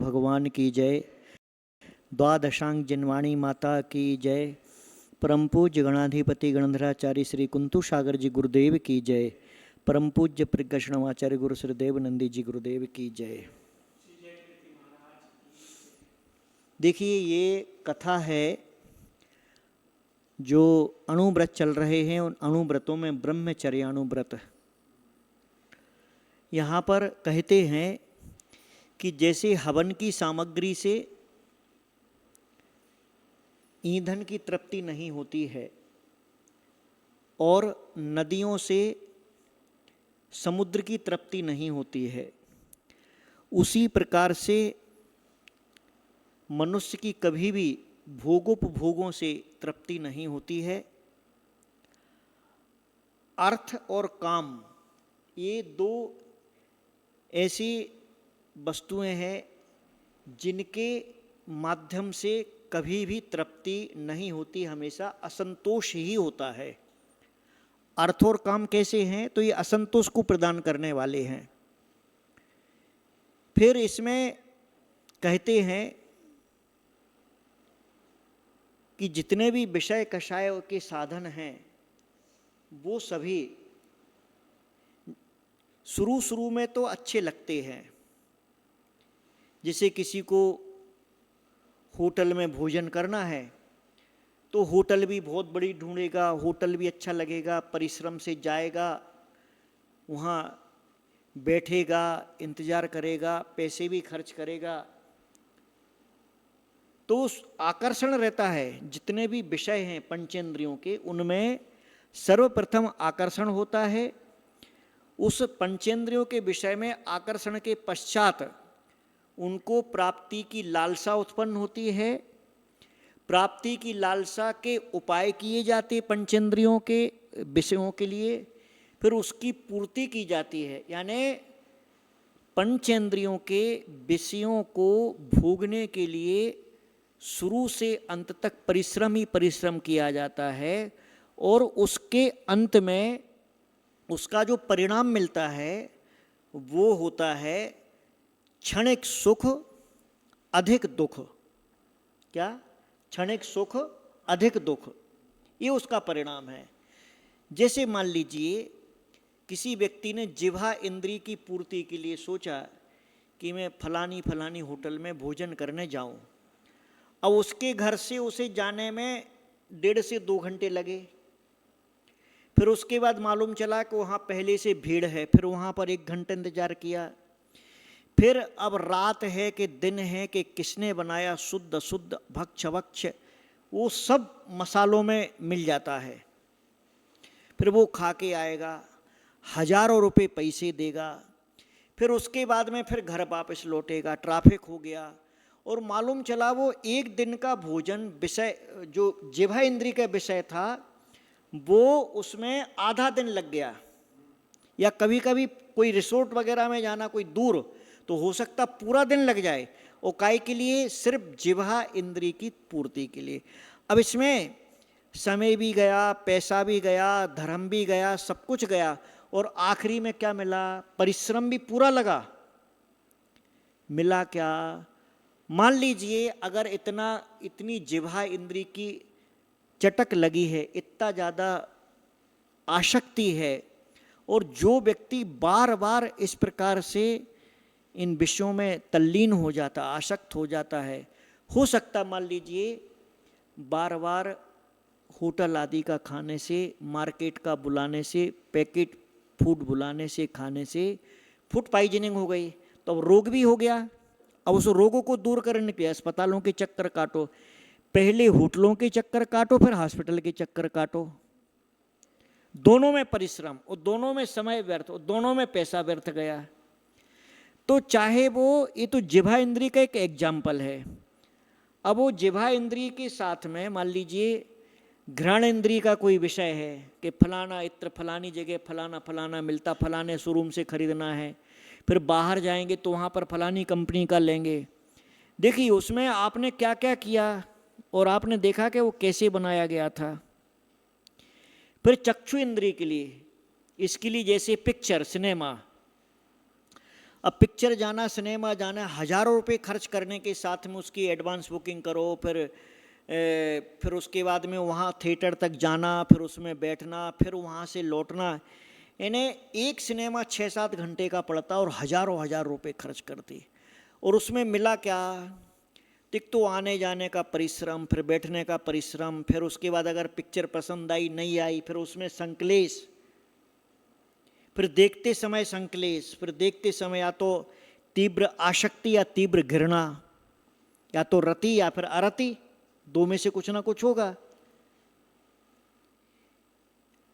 भगवान की जय। द्वादशांग जिनवाणी माता की जय। परम पूज्य गणाधिपति गणधराचार्य श्री कुंतु सागर जी गुरुदेव की जय। परम पूज्य प्रज्ञाशणमाचार्य गुरु श्री देवनंदी जी गुरुदेव की जय। देखिए, ये कथा है जो अणुव्रत चल रहे हैं। उन अणुव्रतों में ब्रह्मचर्य अणुव्रत। यहाँ पर कहते हैं कि जैसे हवन की सामग्री से ईंधन की तृप्ति नहीं होती है और नदियों से समुद्र की तृप्ति नहीं होती है, उसी प्रकार से मनुष्य की कभी भी भोगोपभोगों से तृप्ति नहीं होती है। अर्थ और काम, ये दो ऐसी वस्तुएं हैं जिनके माध्यम से कभी भी तृप्ति नहीं होती, हमेशा असंतोष ही होता है। अर्थ और काम कैसे हैं? तो ये असंतोष को प्रदान करने वाले हैं। फिर इसमें कहते हैं कि जितने भी विषय कषाय के साधन हैं वो सभी शुरू में तो अच्छे लगते हैं। जैसे किसी को होटल में भोजन करना है तो होटल भी बहुत बड़ी ढूंढेगा, होटल भी अच्छा लगेगा, परिश्रम से जाएगा, वहाँ बैठेगा, इंतज़ार करेगा, पैसे भी खर्च करेगा, तो आकर्षण रहता है। जितने भी विषय हैं पंचेंद्रियों के, उनमें सर्वप्रथम आकर्षण होता है। उस पंचेंद्रियों के विषय में आकर्षण के पश्चात उनको प्राप्ति की लालसा उत्पन्न होती है। प्राप्ति की लालसा के उपाय किए जाते पंचेंद्रियों के विषयों के लिए, फिर उसकी पूर्ति की जाती है। यानी पंचेंद्रियों के विषयों को भोगने के लिए शुरू से अंत तक परिश्रम ही परिश्रम किया जाता है और उसके अंत में उसका जो परिणाम मिलता है वो होता है क्षणिक सुख अधिक दुख। क्या? क्षणिक सुख अधिक दुख, ये उसका परिणाम है। जैसे मान लीजिए किसी व्यक्ति ने जिह्वा इंद्री की पूर्ति के लिए सोचा कि मैं फलानी होटल में भोजन करने जाऊं। अब उसके घर से उसे जाने में 1.5 से 2 घंटे लगे। फिर उसके बाद मालूम चला कि वहाँ पहले से भीड़ है, फिर वहाँ पर 1 घंटा इंतजार किया। फिर अब रात है कि दिन है कि किसने बनाया, शुद्ध शुद्ध भक्ष भक्ष वो सब मसालों में मिल जाता है। फिर वो खा के आएगा, हजारों रुपए पैसे देगा, फिर उसके बाद में फिर घर वापस लौटेगा, ट्रैफिक हो गया और मालूम चला वो 1 दिन का भोजन विषय जो जिह्वा इंद्री का विषय था वो उसमें आधा दिन लग गया। या कभी कभी कोई रिसोर्ट वगैरह में जाना, कोई दूर, तो हो सकता पूरा दिन लग जाए। और काय के लिए? सिर्फ जिह्वा इंद्री की पूर्ति के लिए। अब इसमें समय भी गया, पैसा भी गया, धर्म भी गया, सब कुछ गया और आखिरी में क्या मिला? परिश्रम भी पूरा लगा। मिला क्या? मान लीजिए अगर इतनी जिह्वा इंद्री की चटक लगी है, इतना ज़्यादा आसक्ति है और जो व्यक्ति बार बार इस प्रकार से इन विषयों में तल्लीन हो जाता, आसक्त हो जाता है, हो सकता मान लीजिए बार बार होटल आदि का खाने से, मार्केट का बुलाने से, पैकेट फूड बुलाने से, खाने से फूड पॉइजनिंग हो गई, तो अब रोग भी हो गया। अब उस रोगों को दूर करने के लिए अस्पतालों के चक्कर काटो, पहले होटलों के चक्कर काटो, फिर हॉस्पिटल के चक्कर काटो। दोनों में परिश्रम और दोनों में समय व्यर्थ और दोनों में पैसा व्यर्थ गया। तो चाहे वो, ये तो जिह्वा इंद्री का एक एग्जाम्पल है। अब वो जिह्वा इंद्री के साथ में मान लीजिए घ्राण इंद्री का कोई विषय है कि फलाना इत्र फलानी जगह फलाना मिलता, फलाने शोरूम से खरीदना है, फिर बाहर जाएंगे तो वहाँ पर फलानी कंपनी का लेंगे। देखिए उसमें आपने क्या क्या किया और आपने देखा कि वो कैसे बनाया गया था। फिर चक्षु इंद्री के लिए, इसके लिए जैसे पिक्चर, सिनेमा, अब पिक्चर जाना, सिनेमा जाना, हजारों रुपए खर्च करने के साथ में उसकी एडवांस बुकिंग करो, फिर उसके बाद में वहाँ थिएटर तक जाना, फिर उसमें बैठना, फिर वहाँ से लौटना, इन्हें एक सिनेमा 6-7 घंटे का पड़ता और हजारों हजार रुपए खर्च करती। और उसमें मिला क्या? एक तो आने जाने का परिश्रम, फिर बैठने का परिश्रम, फिर उसके बाद अगर पिक्चर पसंद आई नहीं आई, फिर उसमें संकलेश, फिर देखते समय संकलेश, फिर देखते समय या तो तीव्र आसक्ति या तीव्र घृणा, या तो रति या फिर अरति, दो में से कुछ ना कुछ होगा।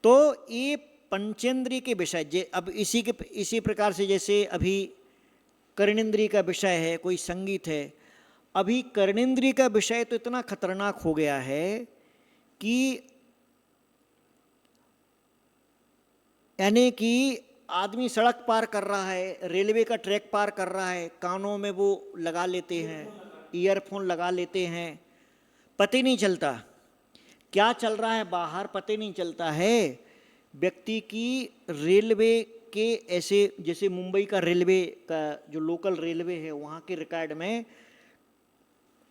तो ये पंचेंद्रिय के विषय, अब इसी प्रकार से जैसे अभी कर्णेंद्रिय का विषय है, कोई संगीत है, अभी कर्णेंद्रिय का विषय तो इतना खतरनाक हो गया है कि यानी कि आदमी सड़क पार कर रहा है, रेलवे का ट्रैक पार कर रहा है, कानों में वो लगा लेते हैं, ईयरफोन लगा लेते हैं, पता नहीं चलता क्या चल रहा है बाहर, पता नहीं चलता है। व्यक्ति की रेलवे के ऐसे, जैसे मुंबई का रेलवे का जो लोकल रेलवे है, वहाँ के रिकॉर्ड में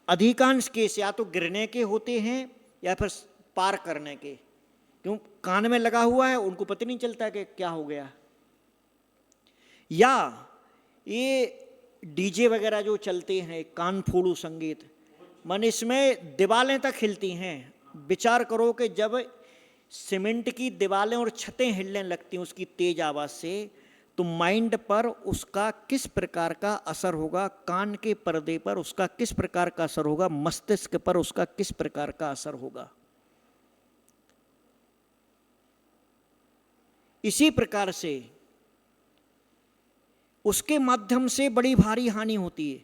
अधिकांश केस या तो गिरने के होते हैं या फिर पार करने के, क्यों? कान में लगा हुआ है, उनको पता नहीं चलता कि क्या हो गया। या ये डीजे वगैरह जो चलते हैं, कान फोड़ू संगीत, मन इसमें दीवारें तक हिलती हैं। विचार करो कि जब सीमेंट की दीवारें और छतें हिलने लगती हैं उसकी तेज आवाज से, तो माइंड पर उसका किस प्रकार का असर होगा, कान के पर्दे पर उसका किस प्रकार का असर होगा, मस्तिष्क पर उसका किस प्रकार का असर होगा। इसी प्रकार से उसके माध्यम से बड़ी भारी हानि होती है,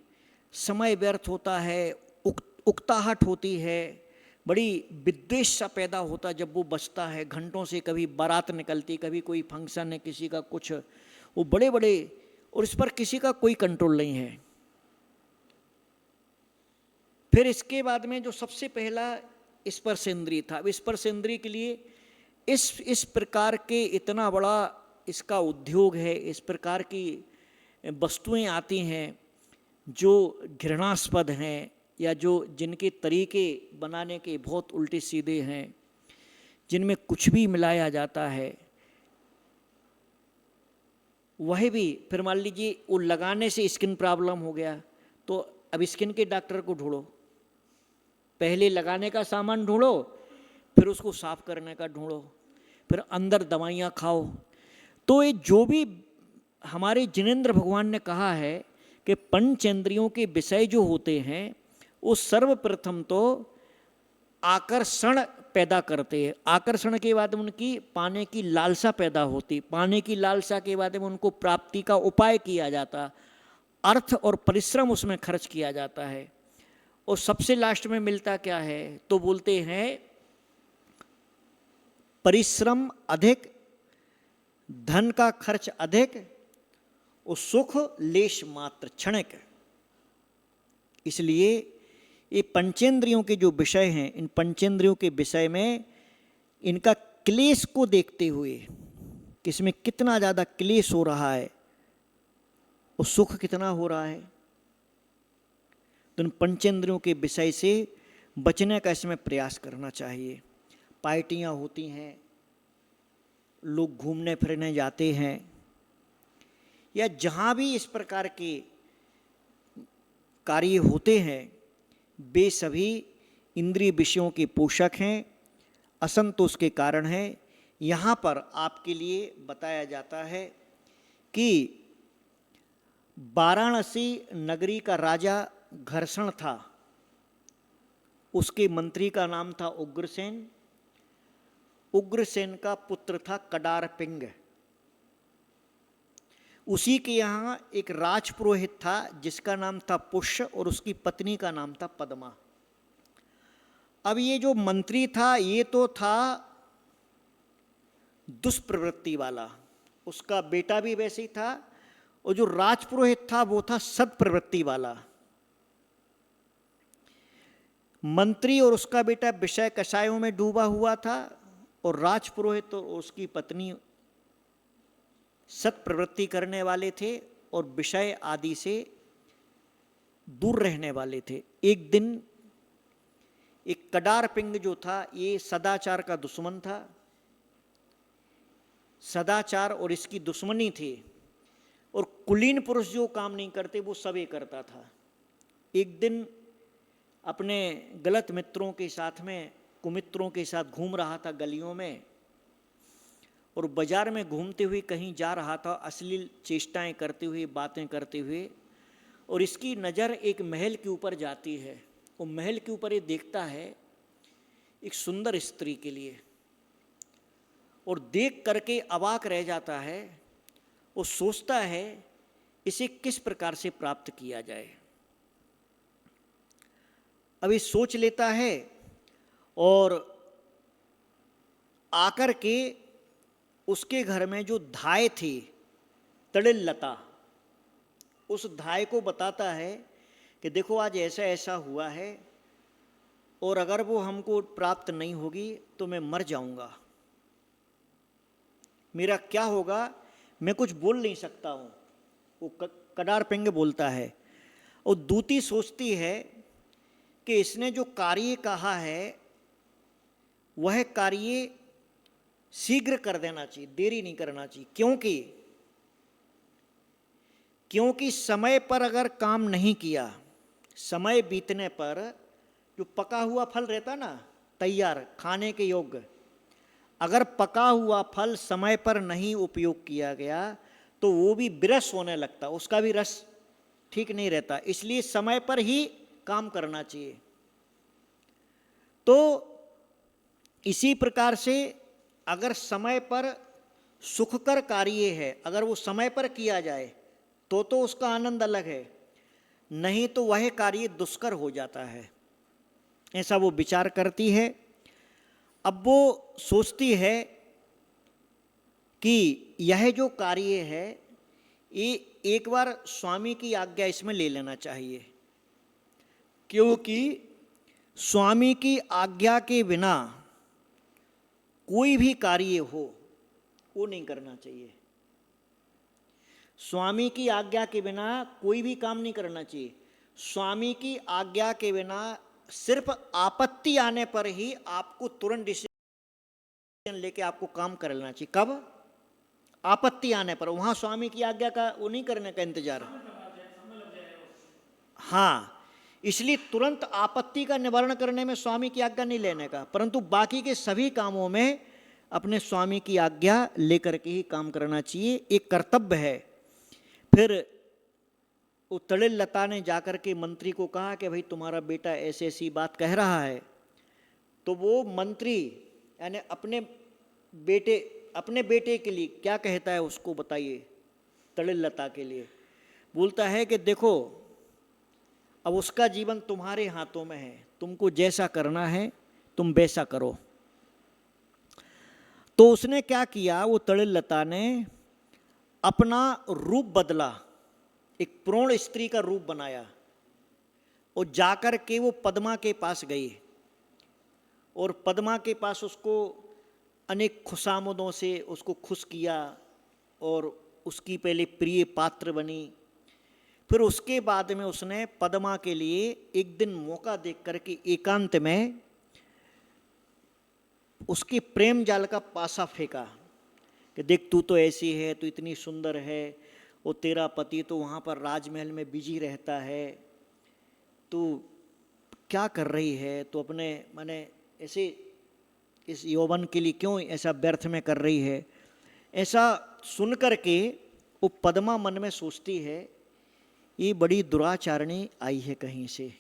समय व्यर्थ होता है, उकताहट होती है, बड़ी विद्वेष सा पैदा होता जब वो बजता है घंटों से। कभी बारात निकलती, कभी कोई फंक्शन है किसी का, कुछ वो बड़े बड़े, और इस पर किसी का कोई कंट्रोल नहीं है। फिर इसके बाद में जो सबसे पहला स्पर्शेंद्रिय था, अब स्पर्शेंद्रिय के लिए इस प्रकार के इतना बड़ा इसका उद्योग है, इस प्रकार की वस्तुएं आती हैं जो घृणास्पद हैं, या जो जिनके तरीके बनाने के बहुत उल्टे सीधे हैं, जिनमें कुछ भी मिलाया जाता है, वह भी फिर मान लीजिए वो लगाने से स्किन प्रॉब्लम हो गया, तो अब स्किन के डॉक्टर को ढूंढो, पहले लगाने का सामान ढूंढो, फिर उसको साफ करने का ढूंढो, फिर अंदर दवाइयाँ खाओ। तो ये जो भी हमारे जिनेंद्र भगवान ने कहा है कि पंचेंद्रियों के विषय जो होते हैं वो सर्वप्रथम तो आकर्षण पैदा करते हैं। आकर्षण के बाद उनकी पाने की लालसा पैदा होती, पाने की लालसा के बाद में उनको प्राप्ति का उपाय किया जाता, अर्थ और परिश्रम उसमें खर्च किया जाता है, और सबसे लास्ट में मिलता क्या है? तो बोलते हैं परिश्रम अधिक, धन का खर्च अधिक, और सुख लेश मात्र क्षणिक। इसलिए ये पंचेंद्रियों के जो विषय हैं, इन पंचेंद्रियों के विषय में इनका क्लेश को देखते हुए, किसमें कितना ज़्यादा क्लेश हो रहा है और सुख कितना हो रहा है, तो इन पंचेंद्रियों के विषय से बचने का इसमें प्रयास करना चाहिए। पार्टियाँ होती हैं, लोग घूमने फिरने जाते हैं, या जहाँ भी इस प्रकार के कार्य होते हैं, वे सभी इंद्रिय विषयों के पोषक हैं, असंतोष के कारण हैं। यहाँ पर आपके लिए बताया जाता है कि वाराणसी नगरी का राजा घर्षण था, उसके मंत्री का नाम था उग्रसेन, उग्रसेन का पुत्र था कडारपिंग। उसी के यहाँ एक राजपुरोहित था जिसका नाम था पुष्य, और उसकी पत्नी का नाम था पद्मा। अब ये जो मंत्री था ये तो था दुष्प्रवृत्ति वाला, उसका बेटा भी वैसे ही था, और जो राजपुरोहित था वो था सत्प्रवृत्ति वाला। मंत्री और उसका बेटा विषय कषायों में डूबा हुआ था, और राजपुरोहित और उसकी पत्नी सत्प्रवृत्ति करने वाले थे, और विषय आदि से दूर रहने वाले थे। एक दिन एक कडारपिंग जो था ये सदाचार का दुश्मन था, सदाचार और इसकी दुश्मनी थी, और कुलीन पुरुष जो काम नहीं करते वो सब ये करता था। एक दिन अपने गलत मित्रों के साथ में, कुमित्रों के साथ घूम रहा था गलियों में, और बाजार में घूमते हुए कहीं जा रहा था अश्लील चेष्टाएं करते हुए, बातें करते हुए, और इसकी नज़र एक महल के ऊपर जाती है। वो महल के ऊपर ये देखता है एक सुंदर स्त्री के लिए, और देख करके अवाक रह जाता है। वो सोचता है इसे किस प्रकार से प्राप्त किया जाए। अभी सोच लेता है और आकर के उसके घर में जो धाय थी तड़िल लता, उस धाय को बताता है कि देखो आज ऐसा ऐसा हुआ है, और अगर वो हमको प्राप्त नहीं होगी तो मैं मर जाऊंगा, मेरा क्या होगा, मैं कुछ बोल नहीं सकता हूँ। वो कडारपिंग बोलता है। और दूती सोचती है कि इसने जो कार्य कहा है वह कार्य शीघ्र कर देना चाहिए, देरी नहीं करना चाहिए, क्योंकि समय पर अगर काम नहीं किया, समय बीतने पर जो पका हुआ फल रहता ना, तैयार खाने के योग्य, अगर पका हुआ फल समय पर नहीं उपयोग किया गया तो वो भी विरस होने लगता, उसका भी रस ठीक नहीं रहता। इसलिए समय पर ही काम करना चाहिए। तो इसी प्रकार से अगर समय पर सुखकर कार्य है, अगर वो समय पर किया जाए तो उसका आनंद अलग है, नहीं तो वह कार्य दुष्कर हो जाता है, ऐसा वो विचार करती है। अब वो सोचती है कि यह जो कार्य है ये एक बार स्वामी की आज्ञा इसमें ले लेना चाहिए, क्योंकि स्वामी की आज्ञा के बिना कोई भी कार्य हो वो नहीं करना चाहिए। स्वामी की आज्ञा के बिना कोई भी काम नहीं करना चाहिए। स्वामी की आज्ञा के बिना सिर्फ आपत्ति आने पर ही आपको तुरंत डिसीजन लेके आपको काम कर लेना चाहिए। कब? आपत्ति आने पर। वहां स्वामी की आज्ञा का वो नहीं करने का इंतजार। हाँ, इसलिए तुरंत आपत्ति का निवारण करने में स्वामी की आज्ञा नहीं लेने का, परंतु बाकी के सभी कामों में अपने स्वामी की आज्ञा लेकर के ही काम करना चाहिए, एक कर्तव्य है। फिर वो तड़िल लता ने जाकर के मंत्री को कहा कि भाई तुम्हारा बेटा ऐसी ऐसी बात कह रहा है। तो वो मंत्री यानी अपने बेटे के लिए क्या कहता है उसको बताइए। तड़िल लता के लिए बोलता है कि देखो अब उसका जीवन तुम्हारे हाथों में है, तुमको जैसा करना है तुम वैसा करो। तो उसने क्या किया, वो तड़िल लता ने अपना रूप बदला, एक प्रोण स्त्री का रूप बनाया, और जाकर के वो पद्मा के पास गई, और पद्मा के पास उसको अनेक खुशामदों से उसको खुश किया, और उसकी पहले प्रिय पात्र बनी। फिर उसके बाद में उसने पद्मा के लिए एक दिन मौका देख करके एकांत में उसके प्रेम जाल का पासा फेंका कि देख तू तो ऐसी है, तू इतनी सुंदर है, वो तेरा पति तो वहाँ पर राजमहल में बिजी रहता है, तू क्या कर रही है, तो अपने माने ऐसे इस यौवन के लिए क्यों ऐसा व्यर्थ में कर रही है। ऐसा सुन कर के वो पद्मा मन में सोचती है ये बड़ी दुराचारणी आई है कहीं से।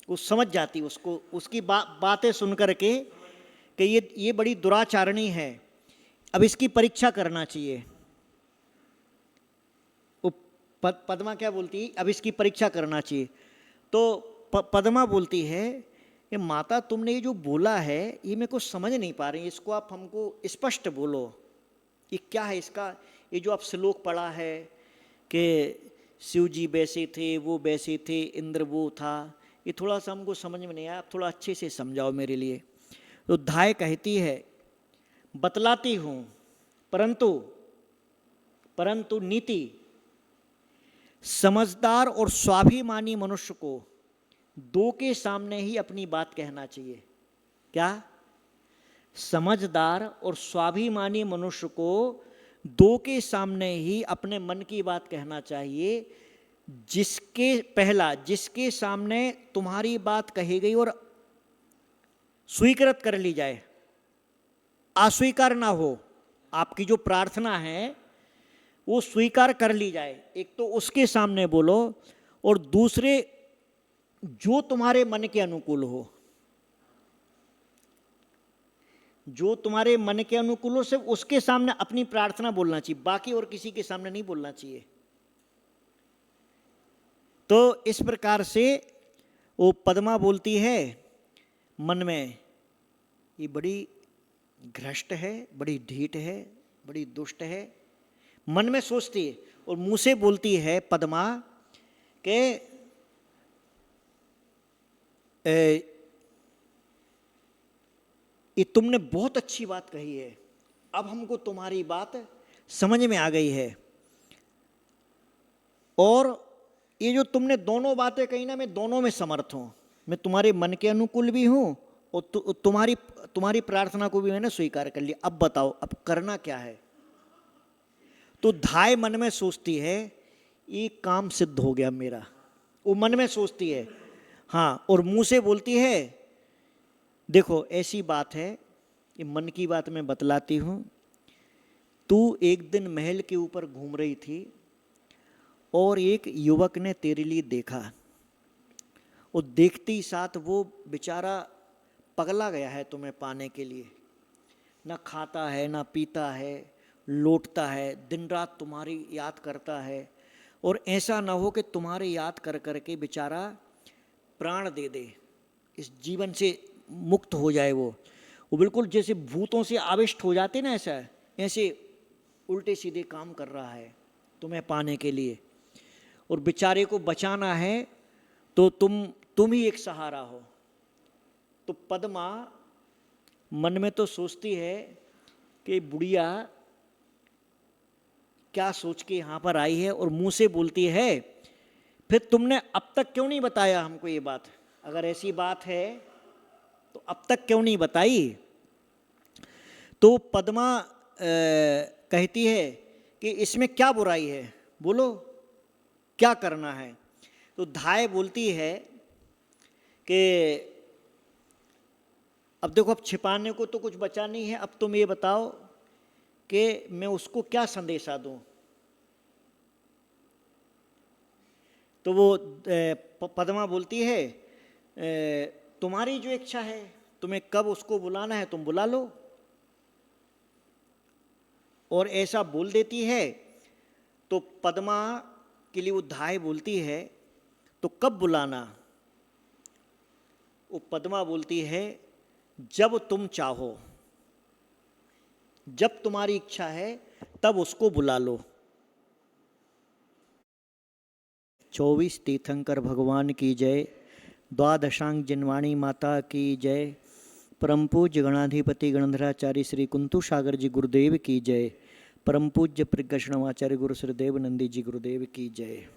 वो समझ जाती उसको, उसकी बातें सुन कर के कि ये बड़ी दुराचारणी है, अब इसकी परीक्षा करना चाहिए। वो पद्मा क्या बोलती, अब इसकी परीक्षा करना चाहिए। तो पद्मा बोलती है कि माता तुमने ये जो बोला है ये मेरे को समझ नहीं पा रही, इसको आप हमको स्पष्ट बोलो, ये क्या है इसका, ये जो आप श्लोक पढ़ा है कि शिव जी वैसे थे, वो वैसे थे, इंद्र वो था, ये थोड़ा सा हमको समझ में नहीं आया, आप थोड़ा अच्छे से समझाओ मेरे लिए। तो धाय कहती है बतलाती हूँ, परंतु नीति समझदार और स्वाभिमानी मनुष्य को दो के सामने ही अपनी बात कहना चाहिए। क्या? समझदार और स्वाभिमानी मनुष्य को दो के सामने ही अपने मन की बात कहना चाहिए। जिसके सामने तुम्हारी बात कही गई और स्वीकृत कर ली जाए, अस्वीकार ना हो, आपकी जो प्रार्थना है वो स्वीकार कर ली जाए। एक तो उसके सामने बोलो, और दूसरे जो तुम्हारे मन के अनुकूल हो, जो तुम्हारे मन के अनुकूल हो, सिर्फ उसके सामने अपनी प्रार्थना बोलना चाहिए, बाकी और किसी के सामने नहीं बोलना चाहिए। तो इस प्रकार से वो पद्मा बोलती है मन में, ये बड़ी भ्रष्ट है, बड़ी ढीठ है, बड़ी दुष्ट है, मन में सोचती है। और मुंह से बोलती है पद्मा के ये तुमने बहुत अच्छी बात कही है, अब हमको तुम्हारी बात समझ में आ गई है, और ये जो तुमने दोनों बातें कही ना, मैं दोनों में समर्थ हूं। मैं तुम्हारे मन के अनुकूल भी हूं और तुम्हारी प्रार्थना को भी मैंने स्वीकार कर लिया। अब बताओ, अब करना क्या है? तो धाय मन में सोचती है, ये काम सिद्ध हो गया मेरा, वो मन में सोचती है। हाँ, और मुंह से बोलती है, देखो ऐसी बात है, ये मन की बात मैं बतलाती हूँ। तू एक दिन महल के ऊपर घूम रही थी और एक युवक ने तेरे लिए देखा, और देखते ही साथ वो बेचारा पगला गया है तुम्हें पाने के लिए। ना खाता है, ना पीता है, लौटता है, दिन रात तुम्हारी याद करता है, और ऐसा ना हो कि तुम्हारे याद कर करके बेचारा प्राण दे दे, इस जीवन से मुक्त हो जाए। वो बिल्कुल जैसे भूतों से आविष्ट हो जाते ना, ऐसे उल्टे सीधे काम कर रहा है तुम्हें पाने के लिए, और बेचारे को बचाना है तो तुम ही एक सहारा हो। तो पद्मा मन में तो सोचती है कि बुढ़िया क्या सोच के यहाँ पर आई है, और मुंह से बोलती है, फिर तुमने अब तक क्यों नहीं बताया हमको ये बात? अगर ऐसी बात है तो अब तक क्यों नहीं बताई? तो पद्मा कहती है कि इसमें क्या बुराई है, बोलो क्या करना है? तो धाय बोलती है कि अब देखो, अब छिपाने को तो कुछ बचा नहीं है, अब तुम ये बताओ कि मैं उसको क्या संदेशा दूं। तो वो पद्मा बोलती है, तुम्हारी जो इच्छा है, तुम्हें कब उसको बुलाना है तुम बुला लो। और ऐसा बोल देती है। तो पद्मा के लिए वो धाय बोलती है, तो कब बुलाना? वो पद्मा बोलती है, जब तुम चाहो, जब तुम्हारी इच्छा है तब उसको बुला लो। 24 तीर्थंकर भगवान की जय, द्वादशांग जिनवाणी माता की जय, परम पूज्य गणाधिपति गणधराचार्य श्री कुंतु सागर जी गुरुदेव की जय, परम पूज्य प्रज्ञाशणवाचार्य गुरु श्रीदेव नंदी जी गुरुदेव की जय।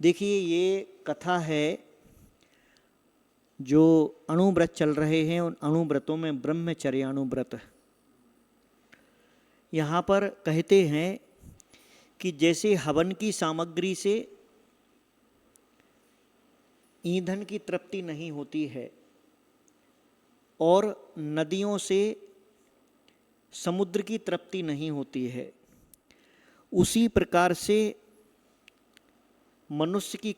देखिए, ये कथा है जो अणुव्रत चल रहे हैं, उन अणुव्रतों में ब्रह्मचर्याणुव्रत। यहाँ पर कहते हैं कि जैसे हवन की सामग्री से ईंधन की तृप्ति नहीं होती है और नदियों से समुद्र की तृप्ति नहीं होती है, उसी प्रकार से मनुष्य की